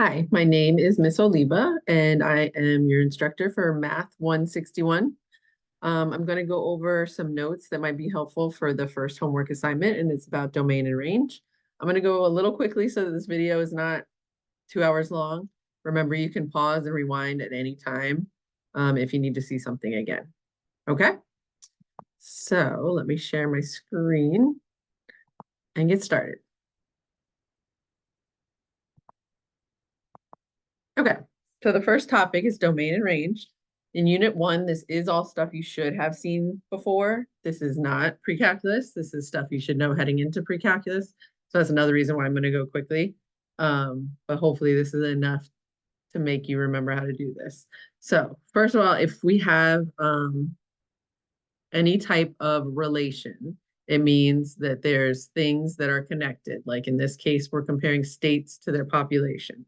Hi, my name is Miss Oliva, and I am your instructor for Math 161. I'm going to go over some notes that might be helpful for the first homework assignment, and it's about domain and range. I'm going to go a little quickly so that this video is not 2 hours long. Remember, you can pause and rewind at any time if you need to see something again. Okay? So let me share my screen and get started. Okay, so the first topic is domain and range. In Unit 1, this is all stuff you should have seen before. This is not pre-calculus. This is stuff you should know heading into pre-calculus. So that's another reason why I'm going to go quickly. But hopefully this is enough to make you remember how to do this. So first of all, if we have any type of relation, it means that there's things that are connected. Like in this case, we're comparing states to their population.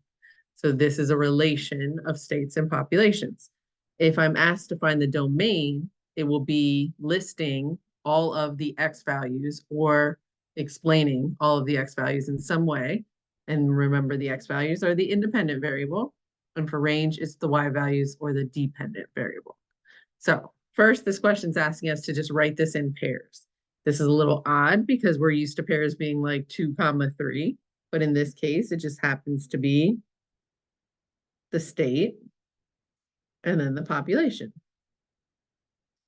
So this is a relation of states and populations. If I'm asked to find the domain, it will be listing all of the X values or explaining all of the X values in some way. And remember, the X values are the independent variable. And for range, it's the Y values or the dependent variable. So first, this question's asking us to just write this in pairs. This is a little odd because we're used to pairs being like 2, 3. But in this case, it just happens to be the state and then the population.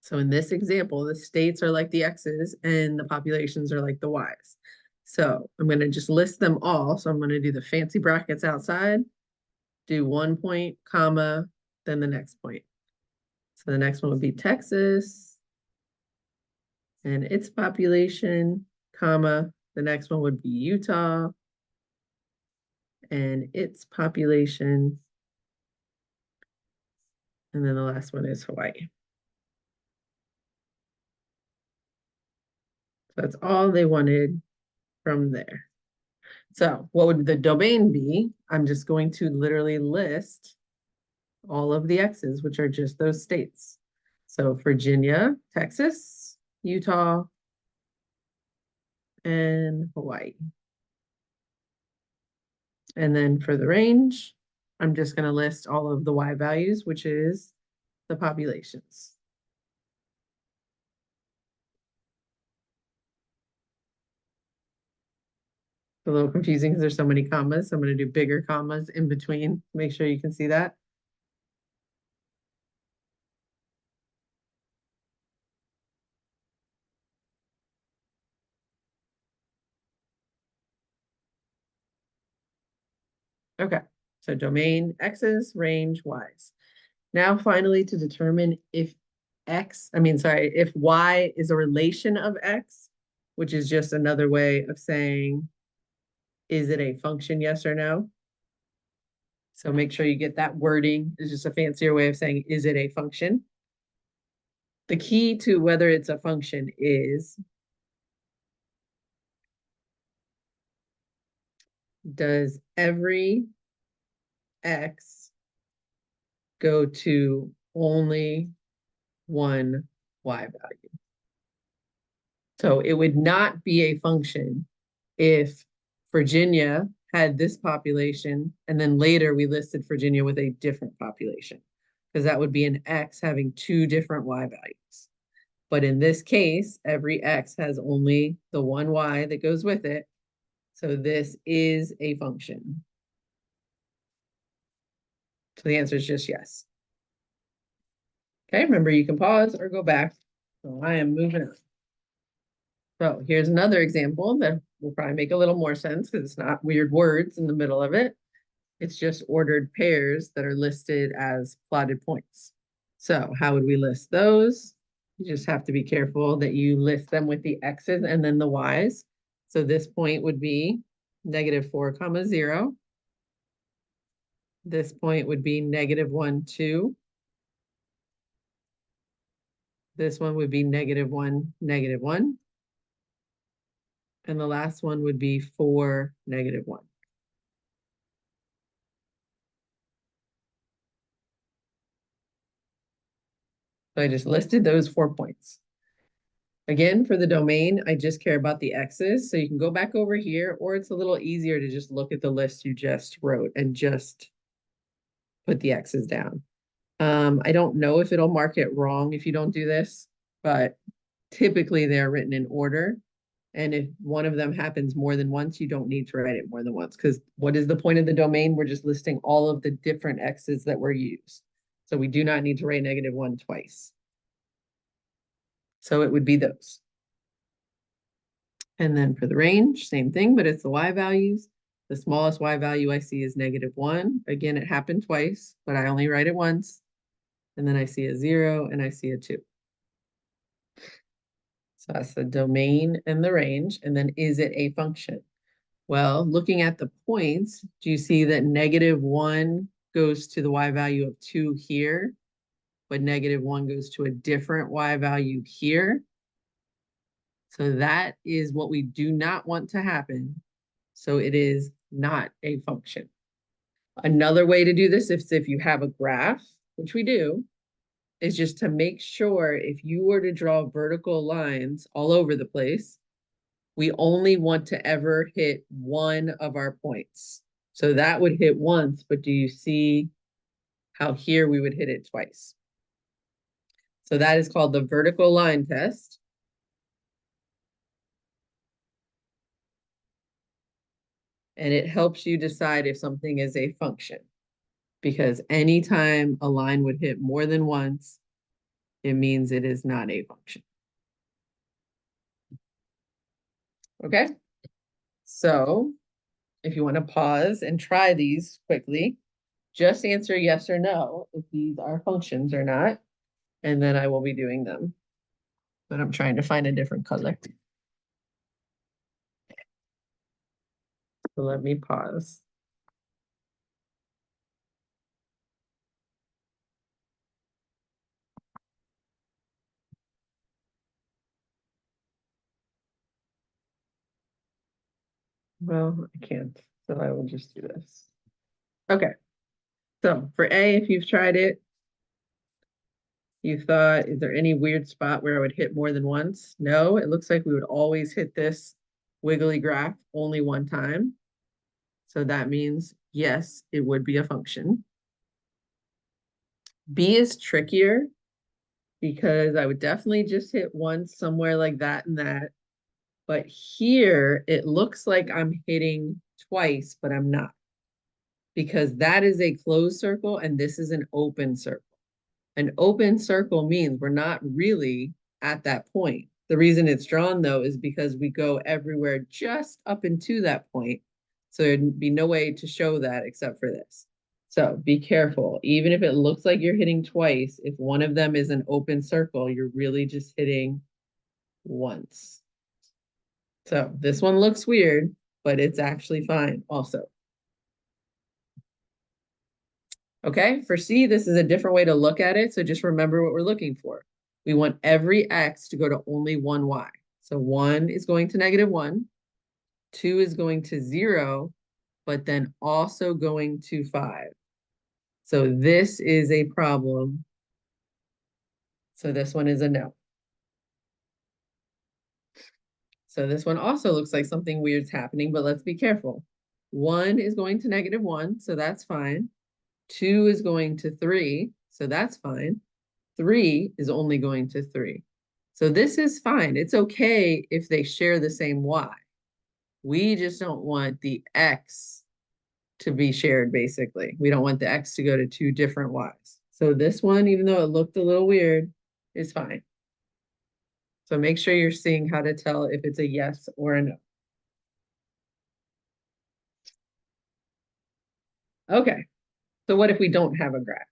So in this example, the states are like the X's and the populations are like the Y's. So I'm going to just list them all. So I'm going to do the fancy brackets outside, do 1 point, comma, then the next point. So the next one would be Texas and its population, comma, the next one would be Utah and its population. And then the last one is Hawaii. So that's all they wanted from there. So what would the domain be? I'm just going to literally list all of the X's, which are just those states. So Virginia, Texas, Utah, and Hawaii. And then for the range, I'm just going to list all of the Y values, which is the populations. It's a little confusing because there's so many commas. So I'm going to do bigger commas in between. Make sure you can see that. Okay, so domain X's, range Y's. Now finally to determine if if Y is a relation of X, which is just another way of saying, is it a function, yes or no? So make sure you get that wording. It's just a fancier way of saying, is it a function? The key to whether it's a function is, does every X go to only one Y value? So it would not be a function if Virginia had this population and then later we listed Virginia with a different population, because that would be an X having 2 different Y values. But in this case, every X has only the one Y that goes with it. So this is a function. So the answer is just yes. Okay, remember you can pause or go back. So I am moving on. So here's another example that will probably make a little more sense because it's not weird words in the middle of it. It's just ordered pairs that are listed as plotted points. So how would we list those? You just have to be careful that you list them with the X's and then the Y's. So this point would be -4, 0. This point would be -1, 2. This one would be -1, -1. And the last one would be 4, -1. So I just listed those 4 points. Again, for the domain, I just care about the x's. So you can go back over here, or it's a little easier to just look at the list you just wrote and just put the x's down. I don't know if it'll mark it wrong if you don't do this, but typically they're written in order. And if one of them happens more than once, you don't need to write it more than once. Because what is the point of the domain? We're just listing all of the different x's that were used. So we do not need to write -1 twice. So it would be those. And then for the range, same thing, but it's the y values. The smallest y value I see is -1. Again, it happened twice, but I only write it once. And then I see a 0 and I see a 2. So that's the domain and the range. And then is it a function? Well, looking at the points, do you see that -1 goes to the y value of 2 here, but -1 goes to a different y value here? So that is what we do not want to happen. So it is not a function. Another way to do this is if you have a graph, which we do, is just to make sure if you were to draw vertical lines all over the place, we only want to ever hit one of our points. So that would hit once, but do you see how here we would hit it twice? So that is called the vertical line test. And it helps you decide if something is a function. Because anytime a line would hit more than once, it means it is not a function. Okay? So if you want to pause and try these quickly, just answer yes or no if these are functions or not, and then I will be doing them. But I'm trying to find a different color. So let me pause. Well, I can't, so I will just do this. Okay, so for A, if you've tried it, you thought, is there any weird spot where I would hit more than once? No, it looks like we would always hit this wiggly graph only one time. So that means, yes, it would be a function. B is trickier because I would definitely just hit once somewhere like that and that. But here, it looks like I'm hitting twice, but I'm not. Because that is a closed circle and this is an open circle. An open circle means we're not really at that point. The reason it's drawn though is because we go everywhere just up into that point. So there'd be no way to show that except for this. So be careful. Even if it looks like you're hitting twice, if one of them is an open circle, you're really just hitting once. So this one looks weird, but it's actually fine also. Okay, for C, this is a different way to look at it. So just remember what we're looking for. We want every X to go to only one Y. So 1 is going to -1, 2 is going to 0, but then also going to 5. So this is a problem. So this one is a no. So this one also looks like something weird's happening, but let's be careful. 1 is going to -1, so that's fine. 2 is going to 3, so that's fine. 3 is only going to 3. So this is fine. It's okay if they share the same y. We just don't want the x to be shared, basically. We don't want the x to go to two different y's. So this one, even though it looked a little weird, is fine. So make sure you're seeing how to tell if it's a yes or a no. Okay, so what if we don't have a graph?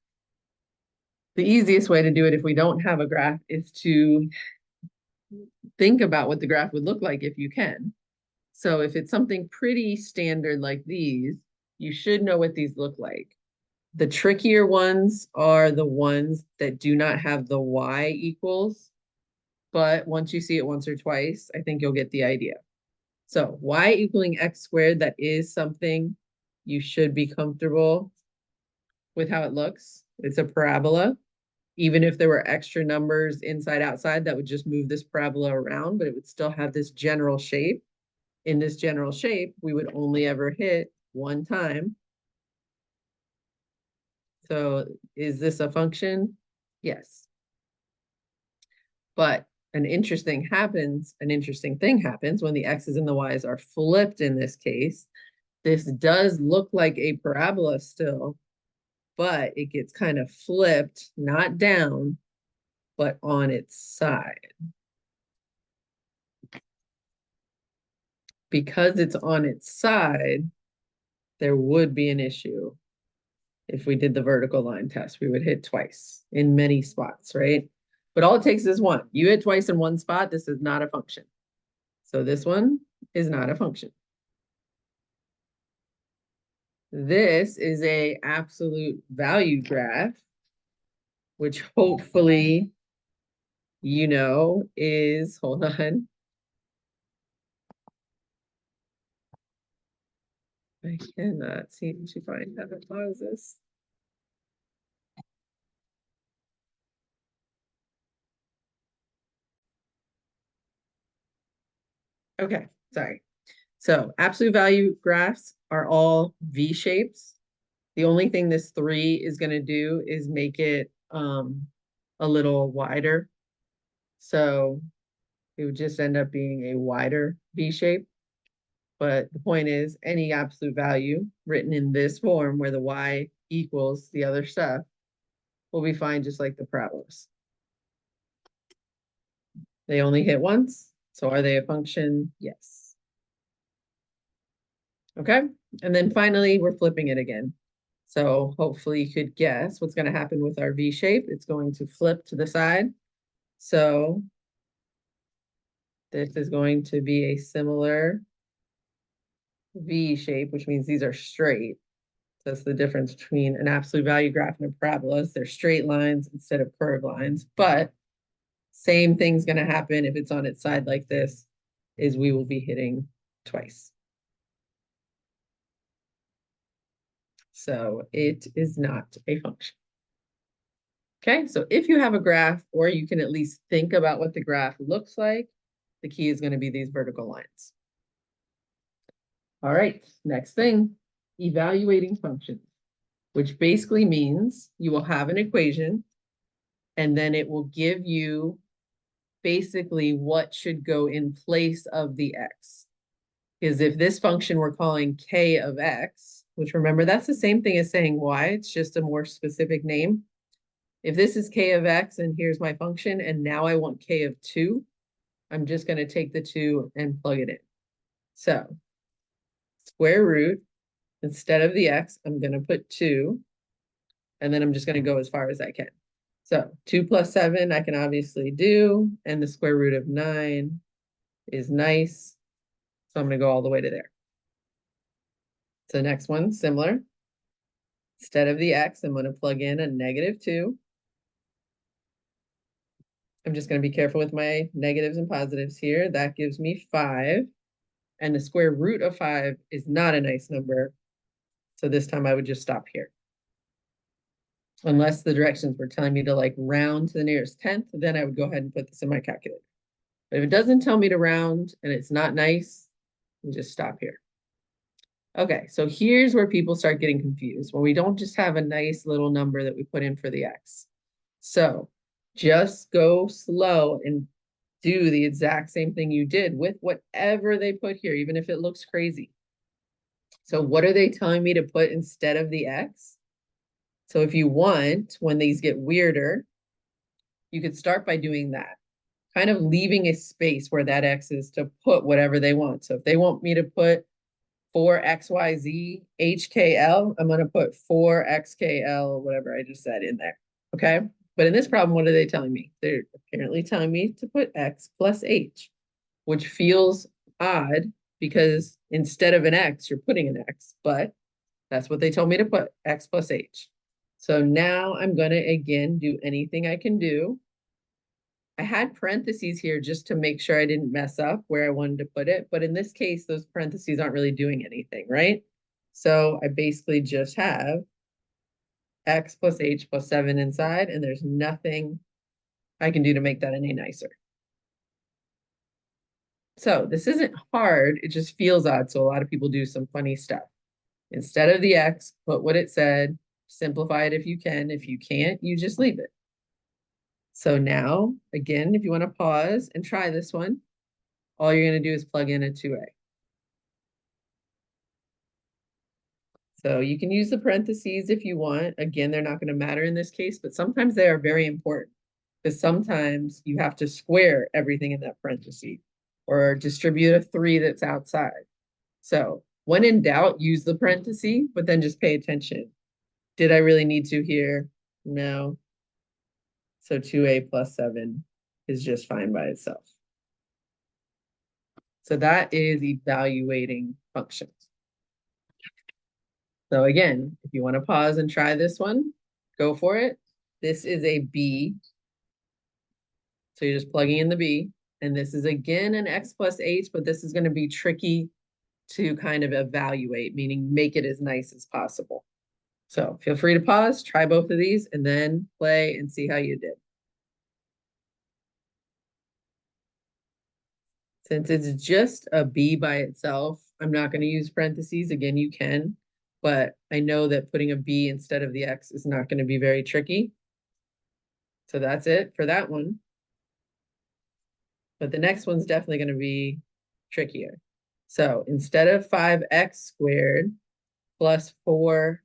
The easiest way to do it if we don't have a graph is to think about what the graph would look like if you can. So if it's something pretty standard like these, you should know what these look like. The trickier ones are the ones that do not have the y equals, but once you see it once or twice, I think you'll get the idea. So y equaling x squared, that is something you should be comfortable with how it looks. It's a parabola. Even if there were extra numbers inside, outside, that would just move this parabola around, but it would still have this general shape. In this general shape, we would only ever hit one time. So is this a function? Yes. But an interesting thing happens when the x's and the y's are flipped in this case. This does look like a parabola still, but it gets kind of flipped, not down, but on its side. Because it's on its side, there would be an issue. If we did the vertical line test, we would hit twice in many spots, right? But all it takes is one. You hit twice in one spot, this is not a function. So this one is not a function. This is a absolute value graph, which hopefully you know is, hold on. I cannot seem to find how to pause this. Okay, sorry. So absolute value graphs are all V shapes. The only thing this 3 is going to do is make it a little wider. So it would just end up being a wider V shape. But the point is, any absolute value written in this form where the y equals the other stuff will be fine, just like the parabolas. They only hit once, so are they a function? Yes. Okay, and then finally, we're flipping it again. So hopefully you could guess what's going to happen with our V shape. It's going to flip to the side. So this is going to be a similar V shape, which means these are straight. That's the difference between an absolute value graph and a parabola. They're straight lines instead of curved lines, but same thing's going to happen if it's on its side like this, is we will be hitting twice. So it is not a function. Okay, so if you have a graph, or you can at least think about what the graph looks like, the key is going to be these vertical lines. All right, next thing, evaluating functions, which basically means you will have an equation and then it will give you basically what should go in place of the x. Because if this function we're calling k of x, which remember, that's the same thing as saying y, it's just a more specific name. If this is k of x and here's my function, and now I want k of 2, I'm just going to take the 2 and plug it in. So square root, instead of the x, I'm going to put 2, and then I'm just going to go as far as I can. So 2 plus 7 I can obviously do, and the square root of 9 is nice. So I'm going to go all the way to there. So next one, similar. Instead of the x, I'm going to plug in a -2. I'm just going to be careful with my negatives and positives here. That gives me 5. And the square root of 5 is not a nice number. So this time I would just stop here. Unless the directions were telling me to like round to the nearest 10th, then I would go ahead and put this in my calculator. But if it doesn't tell me to round and it's not nice, you just stop here. Okay, so here's where people start getting confused, when we don't just have a nice little number that we put in for the x. So just go slow and do the exact same thing you did with whatever they put here, even if it looks crazy. So what are they telling me to put instead of the x? So if you want, when these get weirder, you could start by doing that, kind of leaving a space where that x is to put whatever they want. So if they want me to put 4xyz HKL, I'm going to put 4xkl, whatever I just said in there. Okay. But in this problem, what are they telling me? They're apparently telling me to put x plus h, which feels odd because instead of an x, you're putting an x, but that's what they told me to put, x plus h. So now I'm going to, again, do anything I can do. I had parentheses here just to make sure I didn't mess up where I wanted to put it. But in this case, those parentheses aren't really doing anything, right? So I basically just have x plus h plus 7 inside, and there's nothing I can do to make that any nicer. So this isn't hard, it just feels odd, so a lot of people do some funny stuff. Instead of the x, put what it said, simplify it if you can. If you can't, you just leave it. So now, again, if you want to pause and try this one, all you're going to do is plug in a 2a. So you can use the parentheses if you want. Again, they're not going to matter in this case, but sometimes they are very important because sometimes you have to square everything in that parenthesis or distribute a 3 that's outside. So when in doubt, use the parenthesis, but then just pay attention. Did I really need to here? No. So 2a plus 7 is just fine by itself. So that is evaluating functions. So again, if you want to pause and try this one, go for it. This is a b. So you're just plugging in the b. And this is again an x plus h, but this is going to be tricky to kind of evaluate, meaning make it as nice as possible. So feel free to pause, try both of these, and then play and see how you did. Since it's just a b by itself, I'm not going to use parentheses. Again, you can, but I know that putting a b instead of the x is not going to be very tricky. So that's it for that one. But the next one's definitely going to be trickier. So instead of 5x squared plus 4x,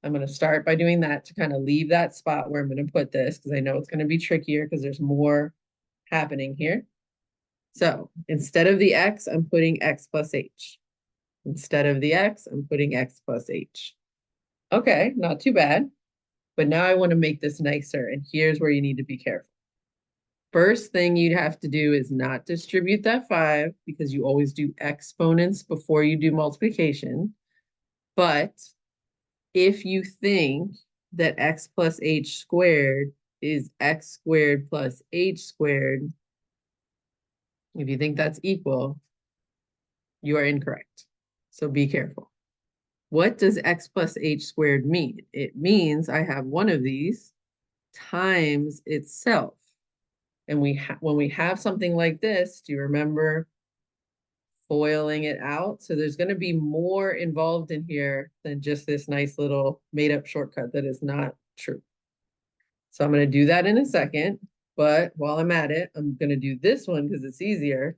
I'm going to start by doing that to kind of leave that spot where I'm going to put this because I know it's going to be trickier because there's more happening here. So instead of the x, I'm putting x plus h. Instead of the x, I'm putting x plus h. Okay, not too bad. But now I want to make this nicer, and here's where you need to be careful. First thing you'd have to do is not distribute that 5 because you always do exponents before you do multiplication. But if you think that x plus h squared is x squared plus h squared, if you think that's equal, you are incorrect. So be careful. What does x plus h squared mean? It means I have one of these times itself. And when we have something like this, do you remember foiling it out? So there's going to be more involved in here than just this nice little made-up shortcut that is not true. So I'm going to do that in a second. But while I'm at it, I'm going to do this one because it's easier.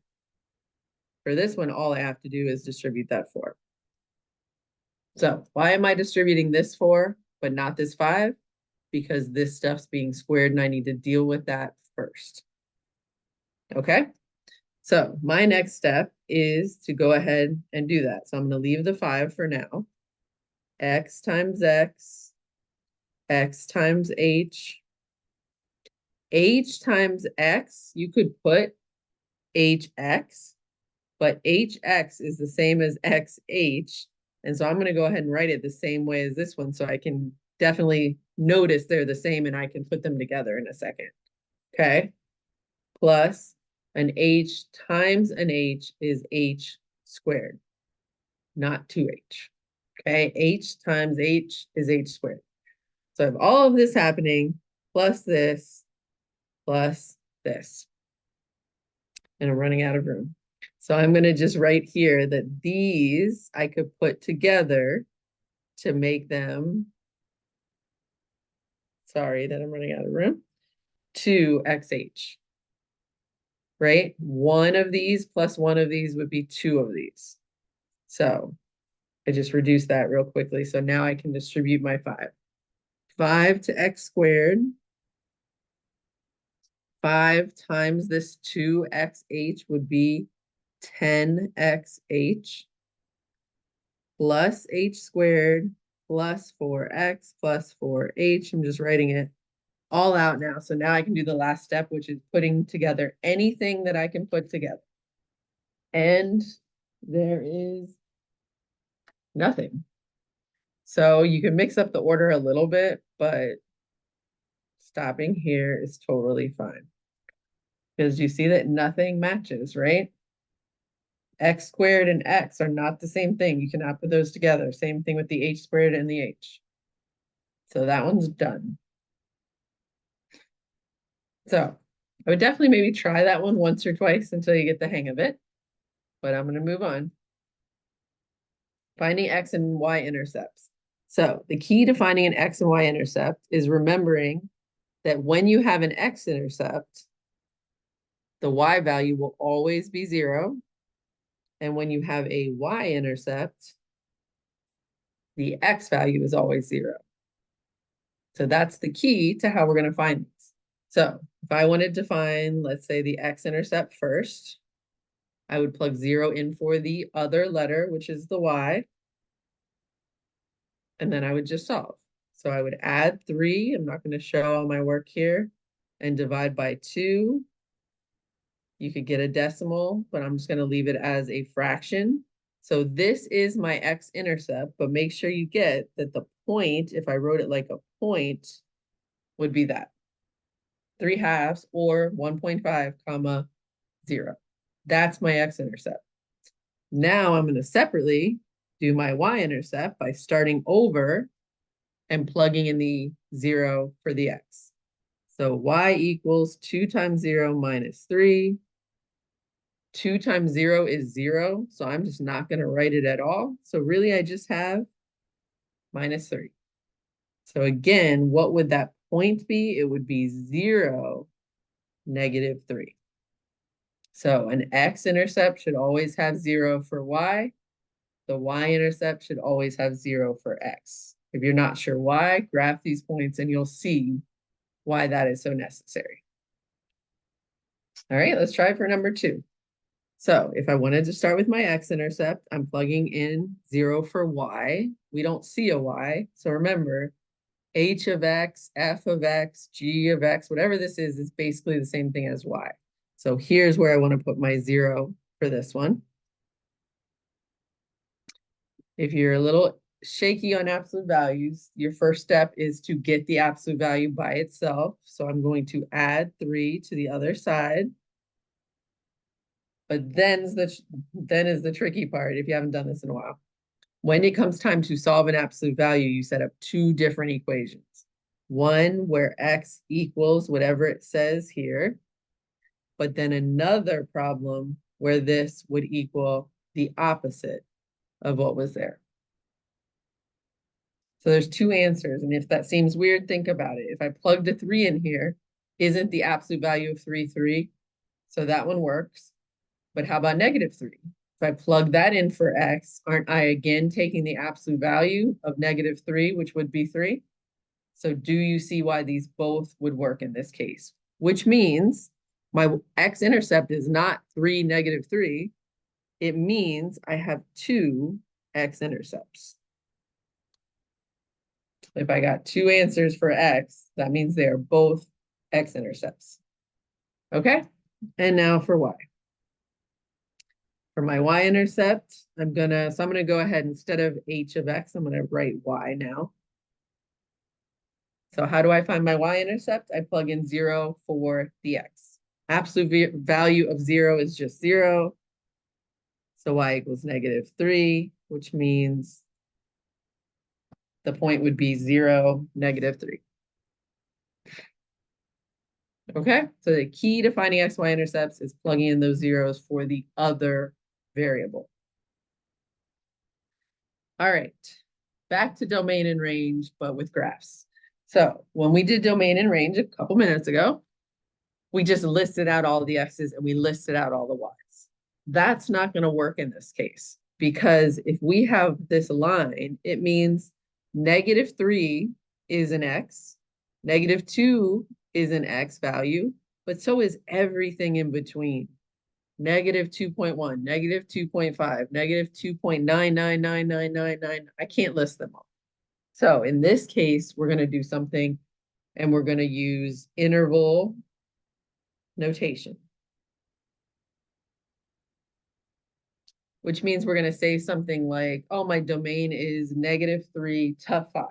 For this one, all I have to do is distribute that 4. So why am I distributing this 4, but not this 5? Because this stuff's being squared and I need to deal with that first. Okay? So my next step is to go ahead and do that. So I'm going to leave the 5 for now. X times x, x times h. H times x, you could put hx, but hx is the same as xh. And so I'm going to go ahead and write it the same way as this one so I can definitely notice they're the same and I can put them together in a second. Okay? Plus an h times an h is h squared, not 2h. Okay? H times h is h squared. So I have all of this happening plus this plus this. And I'm running out of room. So I'm going to just write here that these I could put together to make them, sorry that I'm running out of room, 2xh, right? One of these plus one of these would be 2 of these. So I just reduced that real quickly. So now I can distribute my 5. 5 to x squared. 5 times this 2xh would be 10xh. Plus h squared plus 4x plus 4h. I'm just writing it all out now. So now I can do the last step, which is putting together anything that I can put together. And there is nothing. So you can mix up the order a little bit, but stopping here is totally fine. Because you see that nothing matches, right? X squared and x are not the same thing. You cannot put those together. Same thing with the h squared and the h. So that one's done. So I would definitely maybe try that one once or twice until you get the hang of it. But I'm going to move on. Finding x and y intercepts. So the key to finding an x and y intercept is remembering that when you have an x-intercept, the y value will always be 0. And when you have a y-intercept, the x value is always 0. So that's the key to how we're going to find these. So if I wanted to find, let's say, the x-intercept first, I would plug 0 in for the other letter, which is the y, and then I would just solve. So I would add 3, I'm not going to show all my work here, and divide by 2. You could get a decimal, but I'm just going to leave it as a fraction. So this is my x-intercept, but make sure you get that the point, if I wrote it like a point, would be that. 3/2 or 1.5 comma 0. That's my x-intercept. Now I'm going to separately do my y-intercept by starting over and plugging in the 0 for the x. So y equals 2 times 0 minus 3. 2 times 0 is 0, so I'm just not going to write it at all. So really, I just have minus 3. So again, what would that point be? It would be 0, negative 3. So an x-intercept should always have 0 for y. The y-intercept should always have 0 for x. If you're not sure why, graph these points and you'll see why that is so necessary. All right, let's try for number 2. So if I wanted to start with my x-intercept, I'm plugging in 0 for y. We don't see a y. So remember, h of x, f of x, g of x, whatever this is basically the same thing as y. So here's where I want to put my 0 for this one. If you're a little shaky on absolute values, your first step is to get the absolute value by itself. So I'm going to add 3 to the other side. But then is the tricky part if you haven't done this in a while. When it comes time to solve an absolute value, you set up 2 different equations. One where x equals whatever it says here, but then another problem where this would equal the opposite of what was there. So there's 2 answers, and if that seems weird, think about it. If I plugged a 3 in here, isn't the absolute value of 3, 3? So that one works. But how about negative 3? If I plug that in for x, aren't I again taking the absolute value of negative 3, which would be 3? So do you see why these both would work in this case? Which means my x-intercept is not 3, negative 3. It means I have 2 x-intercepts. If I got 2 answers for x, that means they are both x-intercepts. Okay? And now for y. For my y-intercept, I'm gonna go ahead, instead of h of x, I'm gonna write y now. So how do I find my y-intercept? I plug in 0 for the x. Absolute value of 0 is just 0. So y equals negative 3, which means the point would be 0, negative 3. Okay, so the key to finding x, y intercepts is plugging in those zeros for the other variable. All right, back to domain and range, but with graphs. So when we did domain and range a couple minutes ago, we just listed out all the x's and we listed out all the y's. That's not going to work in this case, because if we have this line, it means negative 3 is an x, negative 2 is an x value, but so is everything in between. Negative 2.1, negative 2.5, negative 2.999999. I can't list them all. So in this case, we're going to do something, and we're going to use interval notation, which means we're going to say something like, oh, my domain is negative 3 to 5,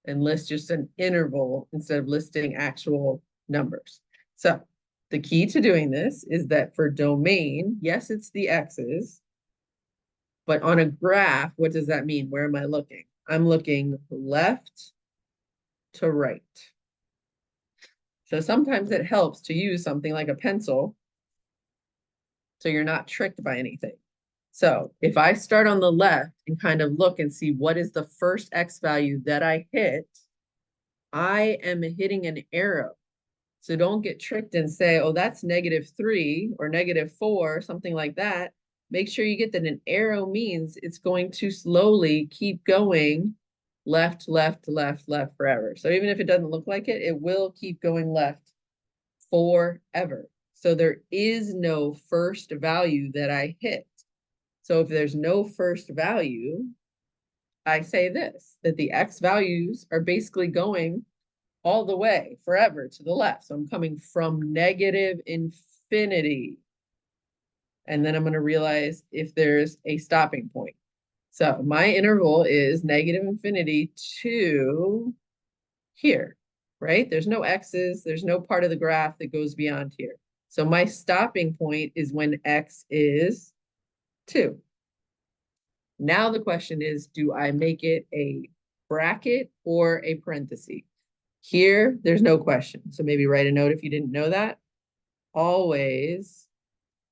and list just an interval instead of listing actual numbers. So the key to doing this is that for domain, yes, it's the x's, but on a graph, what does that mean? Where am I looking? I'm looking left to right. So sometimes it helps to use something like a pencil so you're not tricked by anything. So if I start on the left and kind of look and see what is the first X value that I hit, I am hitting an arrow. So don't get tricked and say, oh, that's -3 or -4, something like that. Make sure you get that an arrow means it's going to slowly keep going left, left, left, left forever. So even if it doesn't look like it, it will keep going left forever. So there is no first value that I hit. So if there's no first value, I say this, that the X values are basically going all the way forever to the left. So I'm coming from negative infinity. And then I'm going to realize if there's a stopping point. So my interval is negative infinity to here, right? There's no X's. There's no part of the graph that goes beyond here. So my stopping point is when X is 2. Now the question is, do I make it a bracket or a parenthesis? Here, there's no question. So maybe write a note if you didn't know that. Always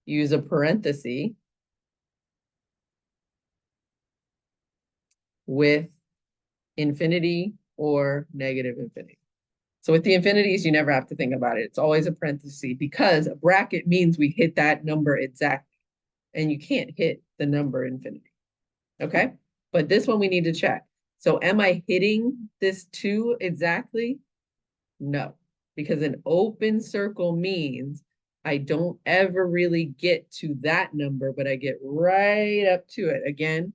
use a parenthesis with infinity or negative infinity. So with the infinities, you never have to think about it. It's always a parenthesis because a bracket means we hit that number exactly. And you can't hit the number infinity. Okay? But this one we need to check. So am I hitting this 2 exactly? No, because an open circle means I don't ever really get to that number, but I get right up to it. Again,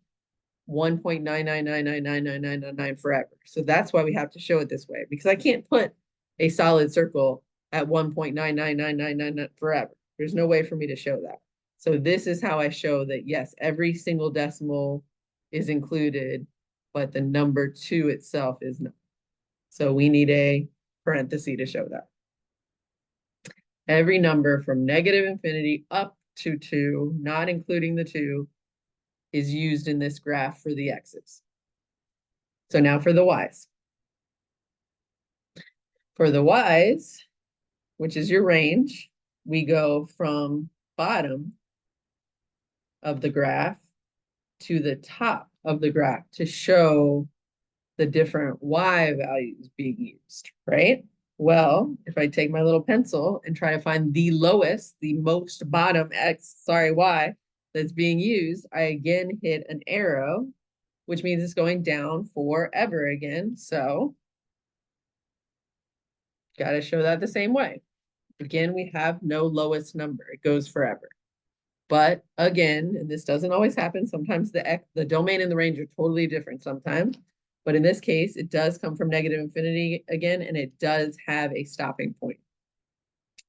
1.999999999 forever. So that's why we have to show it this way, because I can't put a solid circle at 1.9999999 forever. There's no way for me to show that. So this is how I show that, yes, every single decimal is included, but the number 2 itself is not. So we need a parenthesis to show that. Every number from negative infinity up to 2, not including the 2, is used in this graph for the X's. So now for the Y's. For the Y's, which is your range, we go from bottom of the graph to the top of the graph to show the different Y values being used, right? Well, if I take my little pencil and try to find the lowest, the most bottom Y that's being used, I again hit an arrow, which means it's going down forever again. So got to show that the same way. Again, we have no lowest number. It goes forever. But again, and this doesn't always happen, sometimes the domain and the range are totally different sometimes. But in this case, it does come from negative infinity again, and it does have a stopping point.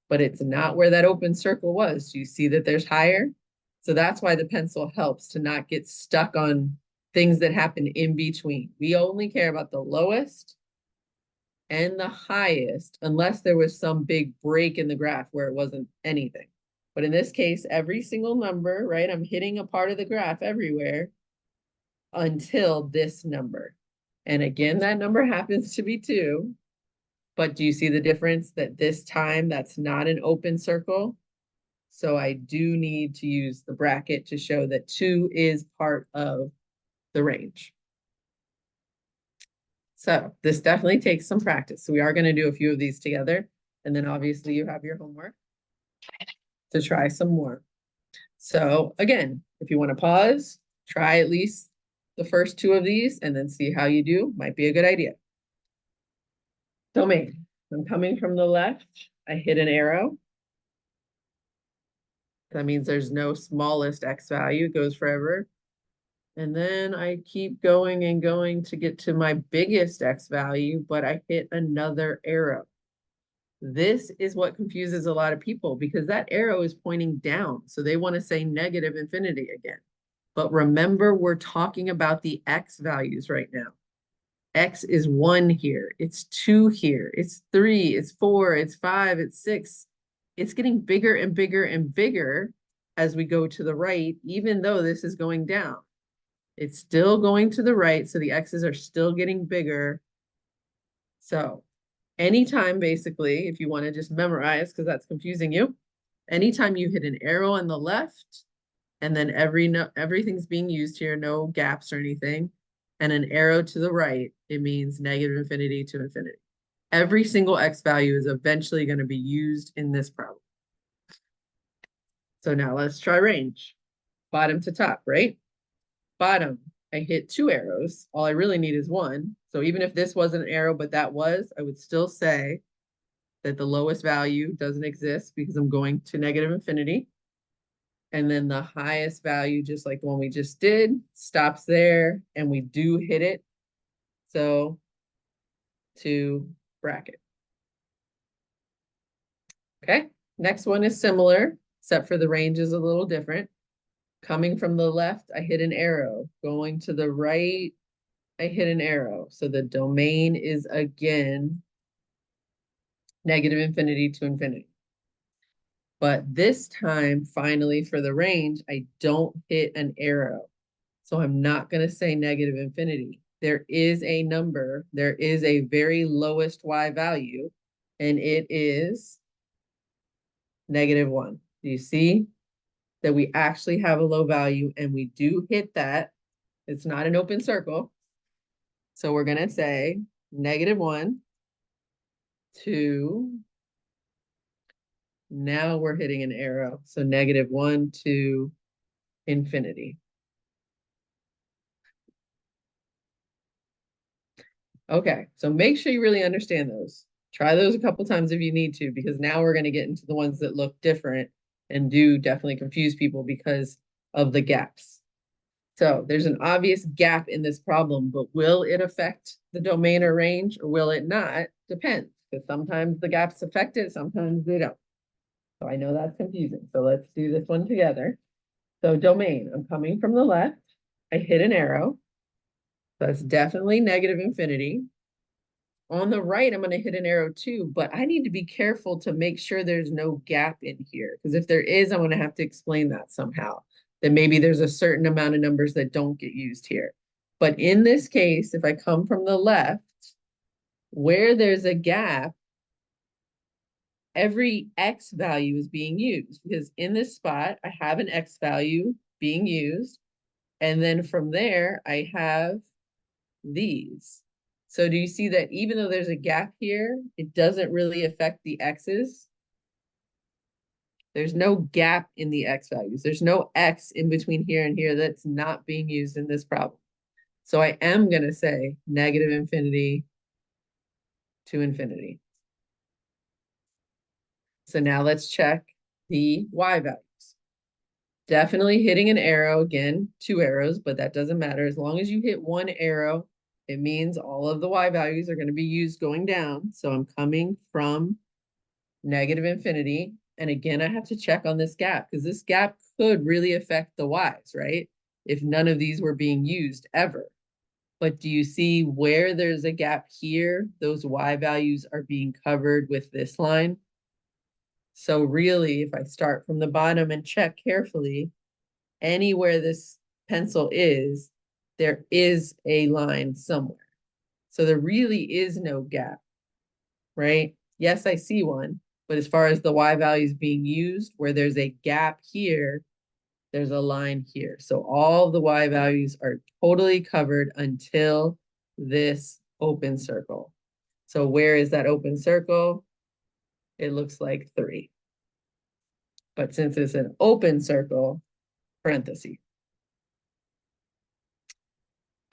But it's not where that open circle was. Do you see that there's higher? So that's why the pencil helps to not get stuck on things that happen in between. We only care about the lowest and the highest, unless there was some big break in the graph where it wasn't anything. But in this case, every single number, right? I'm hitting a part of the graph everywhere until this number. And again, that number happens to be 2. But do you see the difference that this time that's not an open circle? So I do need to use the bracket to show that 2 is part of the range. So this definitely takes some practice. So we are going to do a few of these together. And then obviously you have your homework to try some more. So again, if you want to pause, try at least the first 2 of these and then see how you do. Might be a good idea. Domain. I'm coming from the left. I hit an arrow. That means there's no smallest X value. It goes forever. And then I keep going and going to get to my biggest X value, but I hit another arrow. This is what confuses a lot of people because that arrow is pointing down. So they want to say negative infinity again. But remember, we're talking about the X values right now. X is 1 here. It's 2 here. It's 3. It's 4. It's 5. It's 6. It's getting bigger and bigger and bigger as we go to the right, even though this is going down. It's still going to the right, so the X's are still getting bigger. So anytime, basically, if you want to just memorize, because that's confusing you, anytime you hit an arrow on the left, and then everything's being used here, no gaps or anything, and an arrow to the right, it means negative infinity to infinity. Every single x value is eventually going to be used in this problem. So now let's try range. Bottom to top, right? Bottom, I hit 2 arrows. All I really need is 1. So even if this wasn't an arrow, but that was, I would still say that the lowest value doesn't exist because I'm going to negative infinity. And then the highest value, just like the one we just did, stops there, and we do hit it. So to bracket. Okay, next one is similar, except for the range is a little different. Coming from the left, I hit an arrow. Going to the right, I hit an arrow. So the domain is again negative infinity to infinity. But this time, finally, for the range, I don't hit an arrow. So I'm not going to say negative infinity. There is a number, there is a very lowest y value, and it is -1. Do you see that we actually have a low value and we do hit that? It's not an open circle. So we're going to say -1 to, now we're hitting an arrow. So -1 to infinity. Okay, so make sure you really understand those. Try those a couple times if you need to, because now we're going to get into the ones that look different and do definitely confuse people because of the gaps. So there's an obvious gap in this problem, but will it affect the domain or range, or will it not? Depends, because sometimes the gaps affect it, sometimes they don't. So I know that's confusing. So let's do this one together. So domain, I'm coming from the left. I hit an arrow. That's definitely negative infinity. On the right, I'm going to hit an arrow too, but I need to be careful to make sure there's no gap in here. Because if there is, I'm going to have to explain that somehow. That maybe there's a certain amount of numbers that don't get used here. But in this case, if I come from the left, where there's a gap, every x value is being used. Because in this spot, I have an x value being used. And then from there, I have these. So do you see that even though there's a gap here, it doesn't really affect the x's? There's no gap in the x values. There's no x in between here and here that's not being used in this problem. So I am going to say negative infinity to infinity. So now let's check the y values. Definitely hitting an arrow, again, 2 arrows, but that doesn't matter. As long as you hit 1 arrow, it means all of the y values are going to be used going down. So I'm coming from negative infinity. And again, I have to check on this gap because this gap could really affect the y's, right? If none of these were being used ever. But do you see where there's a gap here? Those y values are being covered with this line. So really, if I start from the bottom and check carefully, anywhere this pencil is, there is a line somewhere. So there really is no gap, right? Yes, I see one, but as far as the y values being used, where there's a gap here, there's a line here. So all the y values are totally covered until this open circle. So where is that open circle? It looks like 3. But since it's an open circle, parentheses.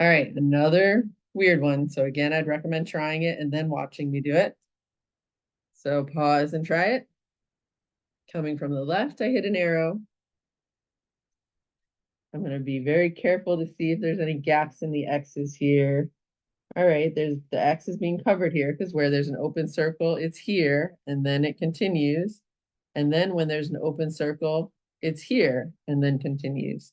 All right, another weird one. So again, I'd recommend trying it and then watching me do it. So pause and try it. Coming from the left, I hit an arrow. I'm going to be very careful to see if there's any gaps in the x's here. All right, there's the x is being covered here because where there's an open circle, it's here, and then it continues. And then when there's an open circle, it's here, and then continues.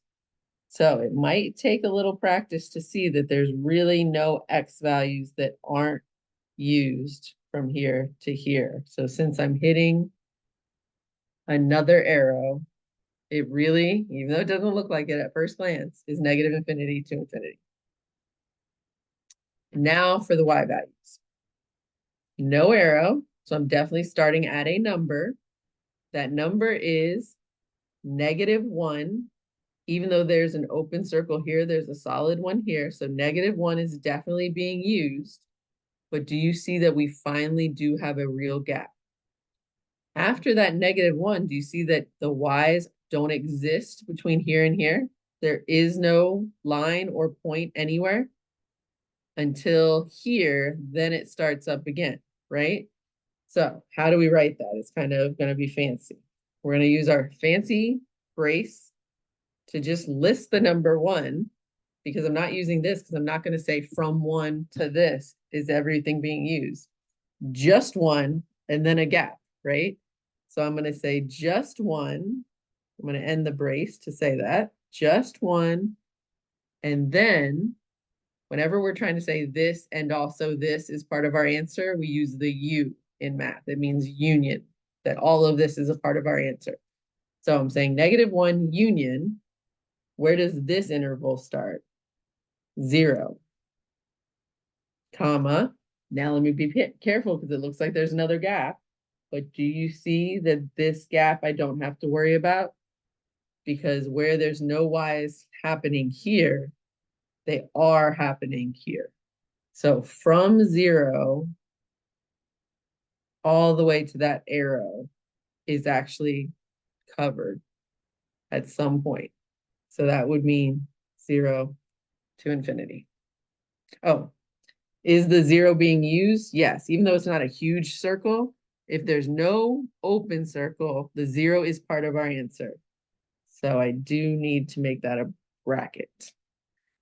So it might take a little practice to see that there's really no x values that aren't used from here to here. So since I'm hitting another arrow, it really, even though it doesn't look like it at first glance, is negative infinity to infinity. Now for the y values. no arrow. So I'm definitely starting at a number. That number is -1. Even though there's an open circle here, there's a solid one here. So -1 is definitely being used. But do you see that we finally do have a real gap? After that -1, do you see that the y's don't exist between here and here? There is no line or point anywhere until here, then it starts up again, right? So how do we write that? It's kind of going to be fancy. We're going to use our fancy brace to just list the number 1, because I'm not using this because I'm not going to say from 1 to this is everything being used. Just 1 and then a gap, right? So I'm going to say just 1. I'm going to end the brace to say that. Just 1. And then whenever we're trying to say this and also this is part of our answer, we use the U in math. It means union, that all of this is a part of our answer. So I'm saying -1 union. Where does this interval start? 0, comma. Now let me be careful because it looks like there's another gap. But do you see that this gap I don't have to worry about? Because where there's no y's happening here, they are happening here. So from 0 all the way to that arrow is actually covered at some point. So that would mean 0 to infinity. Oh, is the 0 being used? Yes, even though it's not a huge circle, if there's no open circle, the 0 is part of our answer. So I do need to make that a bracket.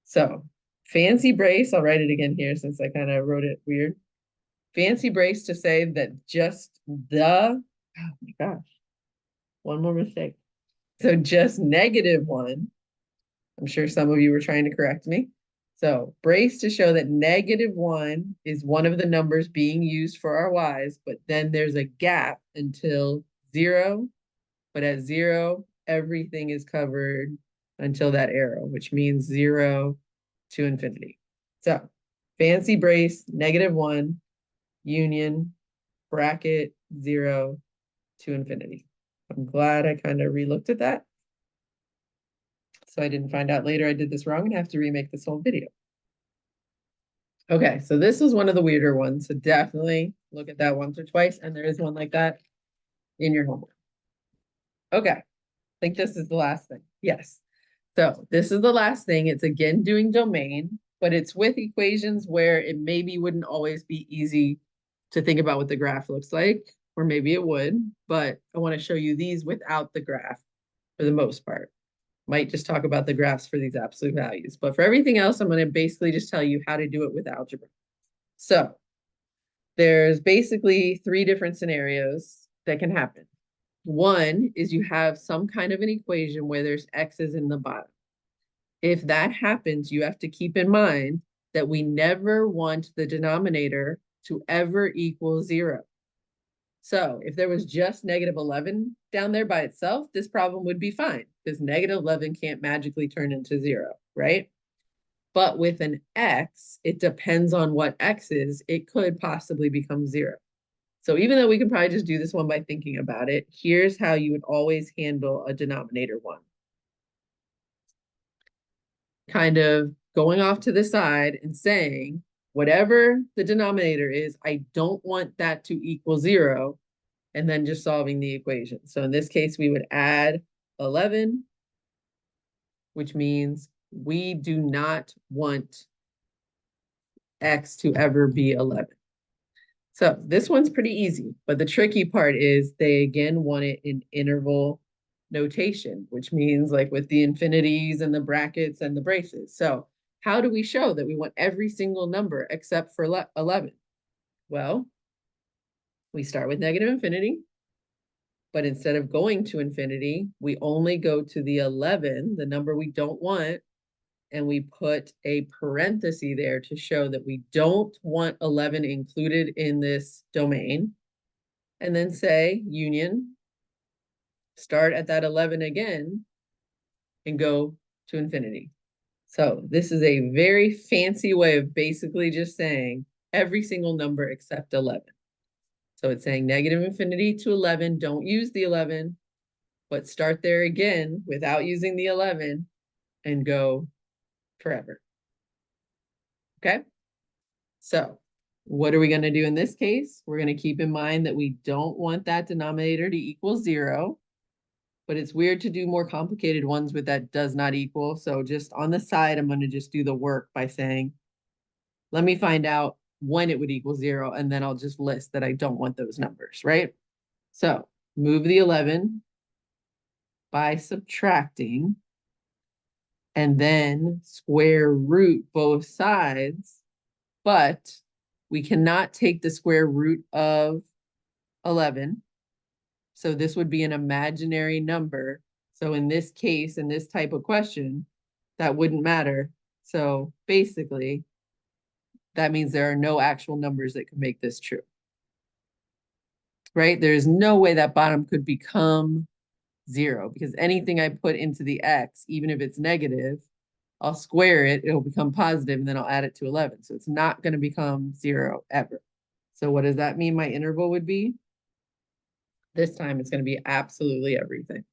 So fancy brace, I'll write it again here since I kind of wrote it weird. Fancy brace to say that just oh my gosh, one more mistake. So just -1, I'm sure some of you were trying to correct me. So brace to show that -1 is one of the numbers being used for our y's, but then there's a gap until 0. But at 0, everything is covered until that arrow, which means 0 to infinity. So fancy brace, -1, union, bracket, 0 to infinity. I'm glad I kind of relooked at that, so I didn't find out later I did this wrong and have to remake this whole video. Okay, so this was one of the weirder ones, so definitely look at that once or twice, and there is one like that in your homework. Okay, I think this is the last thing. Yes. So this is the last thing. It's again doing domain, but it's with equations where it maybe wouldn't always be easy to think about what the graph looks like, or maybe it would, but I want to show you these without the graph for the most part. Might just talk about the graphs for these absolute values, but for everything else, I'm going to basically just tell you how to do it with algebra. So there's basically 3 different scenarios that can happen. One is you have some kind of an equation where there's x's in the bottom. If that happens, you have to keep in mind that we never want the denominator to ever equal 0. So if there was just -11 down there by itself, this problem would be fine because -11 can't magically turn into 0, right? But with an x, it depends on what x is. It could possibly become 0. So even though we can probably just do this one by thinking about it, here's how you would always handle a denominator 1. Kind of going off to the side and saying, whatever the denominator is, I don't want that to equal 0, and then just solving the equation. So in this case, we would add 11, which means we do not want x to ever be 11. So this one's pretty easy, but the tricky part is they again want it in interval notation, which means like with the infinities and the brackets and the braces. So how do we show that we want every single number except for 11? Well, we start with -infinity, but instead of going to infinity, we only go to the 11, the number we don't want, and we put a parenthesis there to show that we don't want 11 included in this domain, and then say union, start at that 11 again, and go to infinity. So this is a very fancy way of basically just saying every single number except 11. So it's saying negative infinity to 11, don't use the 11, but start there again without using the 11 and go forever. Okay? So what are we going to do in this case? We're going to keep in mind that we don't want that denominator to equal 0, but it's weird to do more complicated ones with that does not equal. So just on the side, I'm going to just do the work by saying, let me find out when it would equal 0, and then I'll just list that I don't want those numbers, right? So move the 11 by subtracting, and then square root both sides, but we cannot take the square root of 11. So this would be an imaginary number. So in this case, in this type of question, that wouldn't matter. So basically, that means there are no actual numbers that could make this true. Right? There's no way that bottom could become 0 because anything I put into the x, even if it's negative, I'll square it, it'll become positive, and then I'll add it to 11. So it's not going to become 0 ever. So what does that mean my interval would be? This time it's going to be absolutely everything.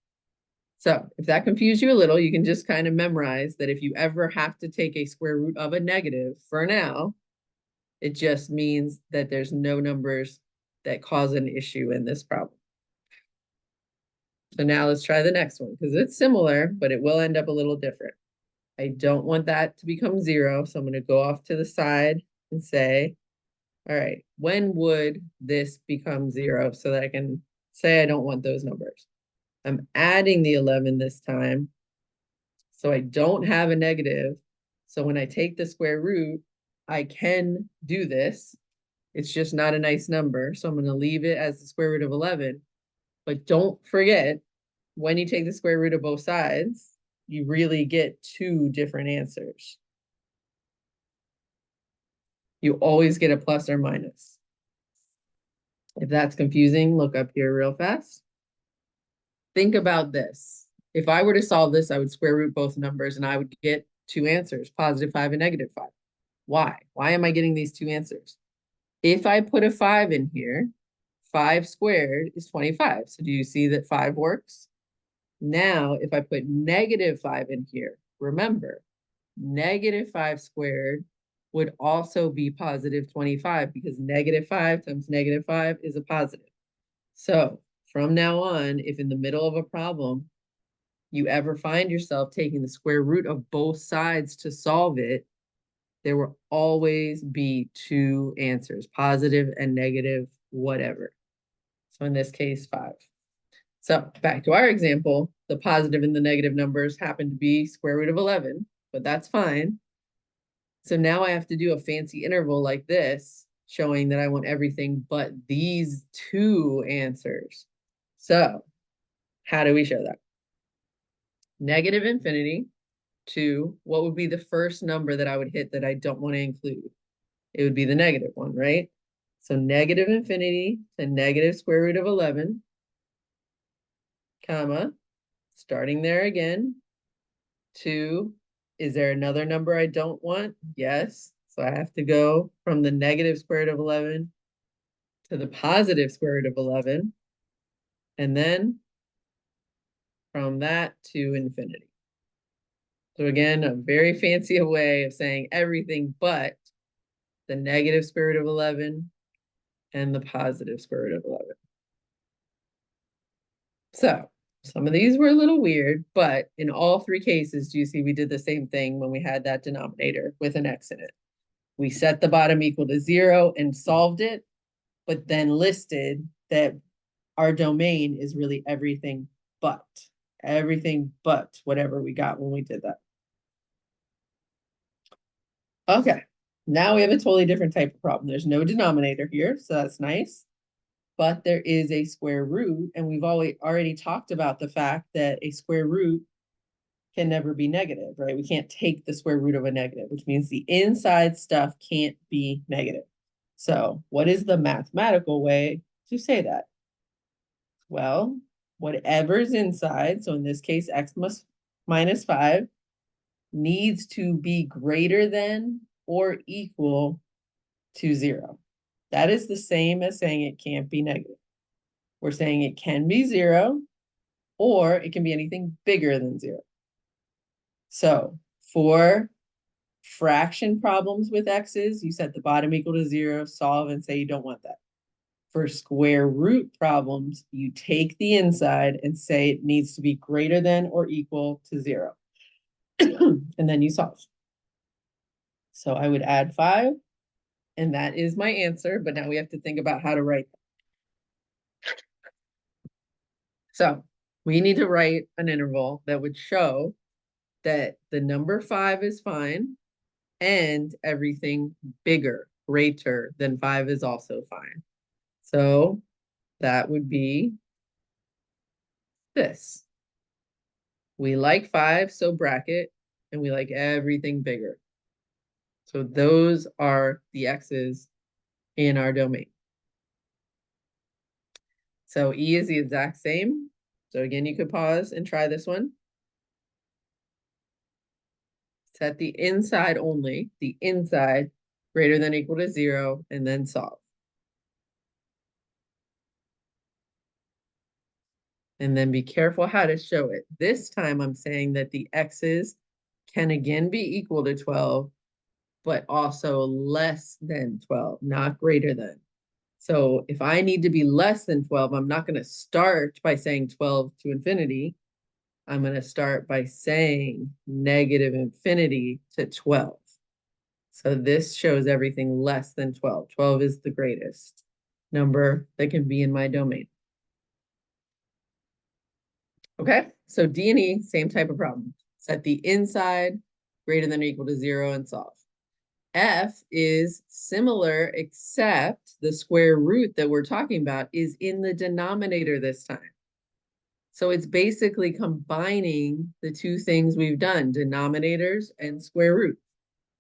So if that confused you a little, you can just kind of memorize that if you ever have to take a square root of a negative, for now, it just means that there's no numbers that cause an issue in this problem. So now let's try the next one because it's similar, but it will end up a little different. I don't want that to become 0, so I'm going to go off to the side and say, all right, when would this become 0 so that I can say I don't want those numbers? I'm adding the 11 this time, so I don't have a negative. So when I take the square root, I can do this. It's just not a nice number, so I'm going to leave it as the square root of 11. But don't forget, when you take the square root of both sides, you really get 2 different answers. You always get a plus or minus. If that's confusing, look up here real fast. Think about this. If I were to solve this, I would square root both numbers and I would get 2 answers, positive 5 and negative 5. Why? Why am I getting these 2 answers? If I put a 5 in here, 5 squared is 25. So do you see that 5 works? Now, if I put negative 5 in here, remember, negative 5 squared would also be positive 25 because negative 5 times negative 5 is a positive. So from now on, if in the middle of a problem, you ever find yourself taking the square root of both sides to solve it, there will always be 2 answers, positive and negative, whatever. So in this case, 5. So back to our example, the positive and the negative numbers happen to be square root of 11, but that's fine. So now I have to do a fancy interval like this, showing that I want everything but these 2 answers. So how do we show that? Negative infinity to what would be the first number that I would hit that I don't want to include? It would be the negative one, right? So negative infinity to negative square root of 11, comma, starting there again, to, is there another number I don't want? Yes. So I have to go from the negative square root of 11 to the positive square root of 11, and then from that to infinity. So again, a very fancy way of saying everything but the negative square root of 11 and the positive square root of 11. So some of these were a little weird, but in all 3 cases, do you see we did the same thing when we had that denominator with an x in it? We set the bottom equal to 0 and solved it, but then listed that our domain is really everything but whatever we got when we did that. Okay, now we have a totally different type of problem. There's no denominator here, so that's nice. But there is a square root, and we've already talked about the fact that a square root can never be negative, right? We can't take the square root of a negative, which means the inside stuff can't be negative. So what is the mathematical way to say that? Well, whatever's inside, so in this case, x minus 5, needs to be greater than or equal to 0. That is the same as saying it can't be negative. We're saying it can be 0, or it can be anything bigger than 0. So for fraction problems with x's, you set the bottom equal to 0, solve, and say you don't want that. For square root problems, you take the inside and say it needs to be greater than or equal to 0. And then you solve. So I would add 5, and that is my answer, but now we have to think about how to write that. So we need to write an interval that would show that the number 5 is fine, and everything bigger, greater than 5 is also fine. So that would be this. We like 5, so bracket, and we like everything bigger. So those are the x's in our domain. So E is the exact same. So again, you could pause and try this one. Set the inside only, the inside greater than or equal to 0, and then solve. And then be careful how to show it. This time I'm saying that the x's can again be equal to 12, but also less than 12, not greater than. So if I need to be less than 12, I'm not going to start by saying 12 to infinity. I'm going to start by saying negative infinity to 12. So this shows everything less than 12. 12 is the greatest number that can be in my domain. Okay, so D and E, same type of problem. Set the inside greater than or equal to 0 and solve. F is similar, except the square root that we're talking about is in the denominator this time. So it's basically combining the two things we've done, denominators and square root.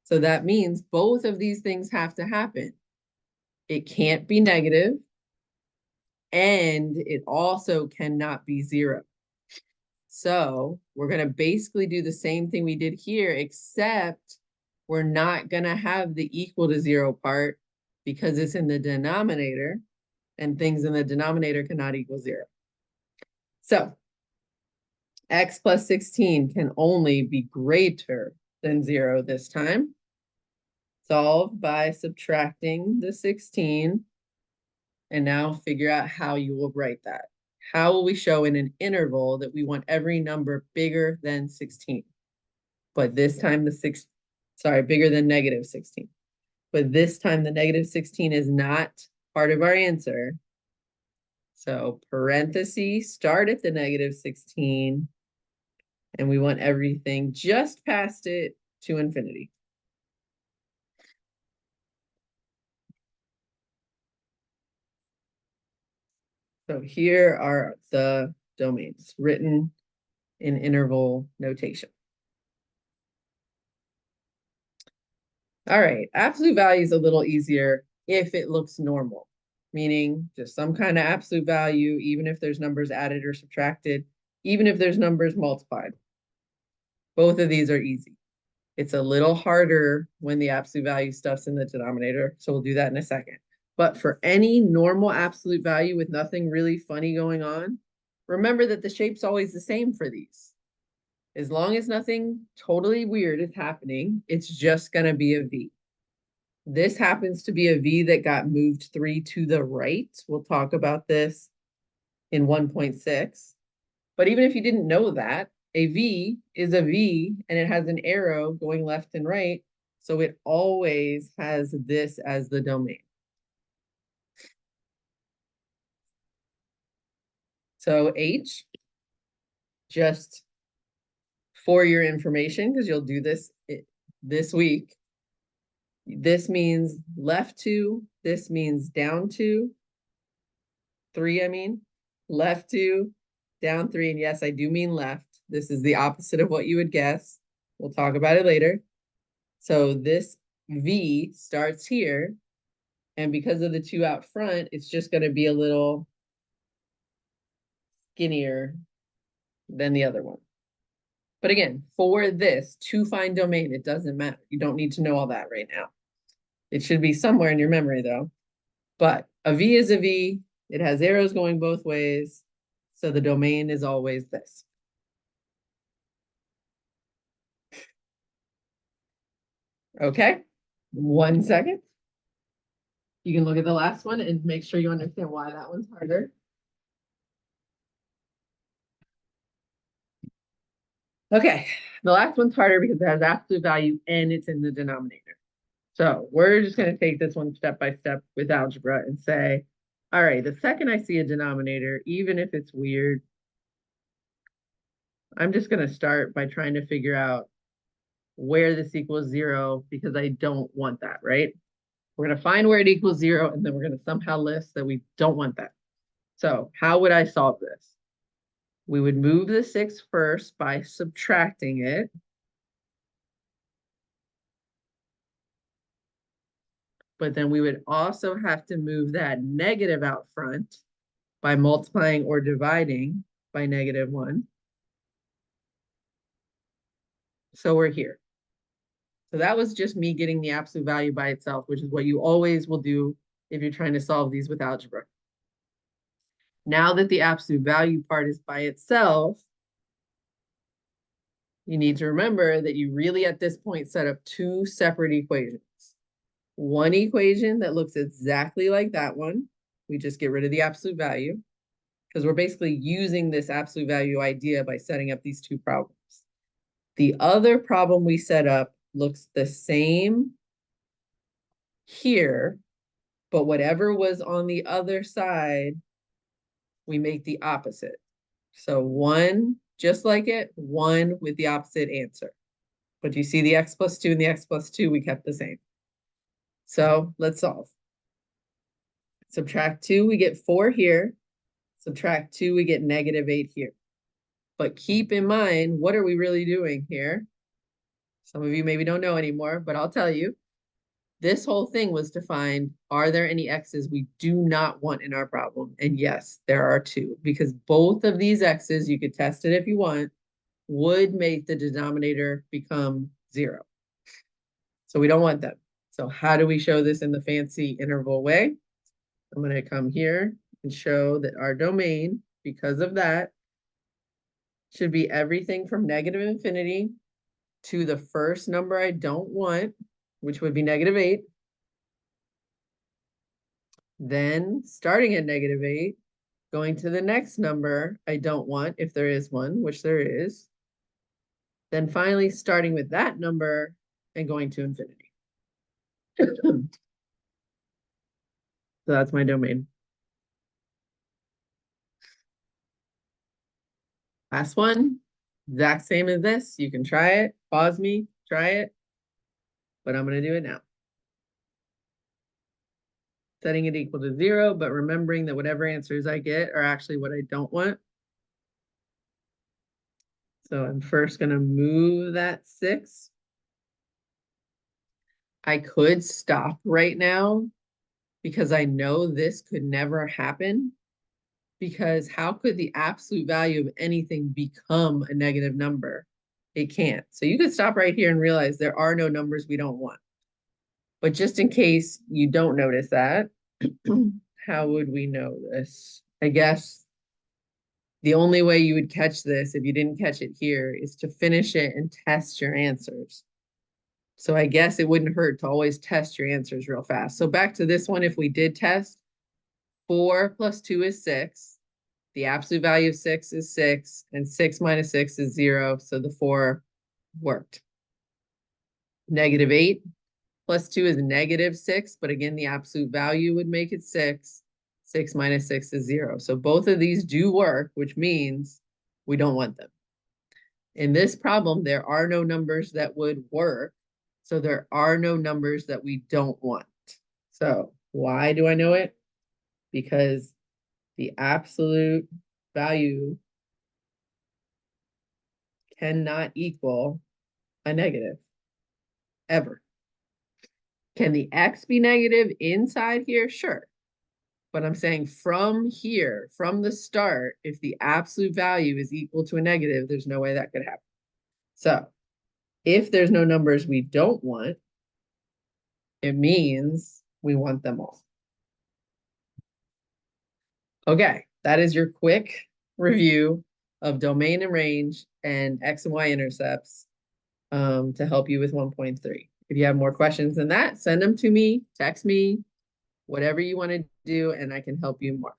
So that means both of these things have to happen. It can't be negative, and it also cannot be 0. So we're going to basically do the same thing we did here, except we're not going to have the equal to 0 part because it's in the denominator, and things in the denominator cannot equal 0. So x plus 16 can only be greater than 0 this time. Solve by subtracting the 16, and now figure out how you will write that. How will we show in an interval that we want every number bigger than 16? But this time bigger than negative 16. But this time the negative 16 is not part of our answer. So parentheses, start at the negative 16, and we want everything just past it to infinity. So here are the domains written in interval notation. All right, absolute value is a little easier if it looks normal, meaning just some kind of absolute value, even if there's numbers added or subtracted, even if there's numbers multiplied. Both of these are easy. It's a little harder when the absolute value stuff's in the denominator, so we'll do that in a second. But for any normal absolute value with nothing really funny going on, remember that the shape's always the same for these. As long as nothing totally weird is happening, it's just going to be a V. This happens to be a V that got moved 3 to the right. We'll talk about this in 1.6. But even if you didn't know that, a V is a V and it has an arrow going left and right. So it always has this as the domain. So H, just for your information, because you'll do this week, this means left 2, this means down 2, 3, I mean, left 2, down 3, and yes, I do mean left. This is the opposite of what you would guess. We'll talk about it later. So this V starts here, and because of the 2 out front, it's just going to be a little skinnier than the other one. But again, for this, to find domain, it doesn't matter. You don't need to know all that right now. It should be somewhere in your memory, though. But a V is a V. It has arrows going both ways. So the domain is always this. Okay, 1 second. You can look at the last one and make sure you understand why that one's harder. Okay, the last one's harder because it has absolute value and it's in the denominator. So we're just going to take this one step by step with algebra and say, all right, the second I see a denominator, even if it's weird, I'm just going to start by trying to figure out where this equals 0 because I don't want that, right? We're going to find where it equals 0 and then we're going to somehow list that we don't want that. So how would I solve this? We would move the 6 first by subtracting it. But then we would also have to move that negative out front by multiplying or dividing by -1. So we're here. So that was just me getting the absolute value by itself, which is what you always will do if you're trying to solve these with algebra. Now that the absolute value part is by itself, you need to remember that you really at this point set up two separate equations. One equation that looks exactly like that one. We just get rid of the absolute value because we're basically using this absolute value idea by setting up these two problems. The other problem we set up looks the same here, but whatever was on the other side, we make the opposite. So one just like it, one with the opposite answer. But you see the x plus 2 and the x plus 2, we kept the same. So let's solve. Subtract 2, we get 4 here. Subtract 2, we get -8 here. But keep in mind, what are we really doing here? Some of you maybe don't know anymore, but I'll tell you. This whole thing was to find, are there any x's we do not want in our problem? And yes, there are two, because both of these x's, you could test it if you want, would make the denominator become 0. So we don't want them. So how do we show this in the fancy interval way? I'm going to come here and show that our domain, because of that, should be everything from -infinity to the first number I don't want, which would be -8. Then starting at -8, going to the next number I don't want, if there is one, which there is. Then finally starting with that number and going to infinity. So that's my domain. Last one, exact same as this. You can try it, pause me, try it, but I'm going to do it now. Setting it equal to 0, but remembering that whatever answers I get are actually what I don't want. So I'm first going to move that 6. I could stop right now because I know this could never happen. Because how could the absolute value of anything become a negative number? It can't. So you could stop right here and realize there are no numbers we don't want. But just in case you don't notice that, how would we know this? I guess the only way you would catch this if you didn't catch it here is to finish it and test your answers. So I guess it wouldn't hurt to always test your answers real fast. So back to this one, if we did test, 4 plus 2 is 6. The absolute value of 6 is 6, and 6 minus 6 is 0, so the 4 worked. -8 plus 2 is -6, but again, the absolute value would make it 6. 6 minus 6 is 0. So both of these do work, which means we don't want them. In this problem, there are no numbers that would work, so there are no numbers that we don't want. So why do I know it? Because the absolute value cannot equal a negative, ever. Can the x be negative inside here? Sure. But I'm saying from here, from the start, if the absolute value is equal to a negative, there's no way that could happen. So if there's no numbers we don't want, it means we want them all. Okay, that is your quick review of domain and range and X and Y intercepts to help you with 1.3. If you have more questions than that, send them to me, text me, whatever you want to do, and I can help you more.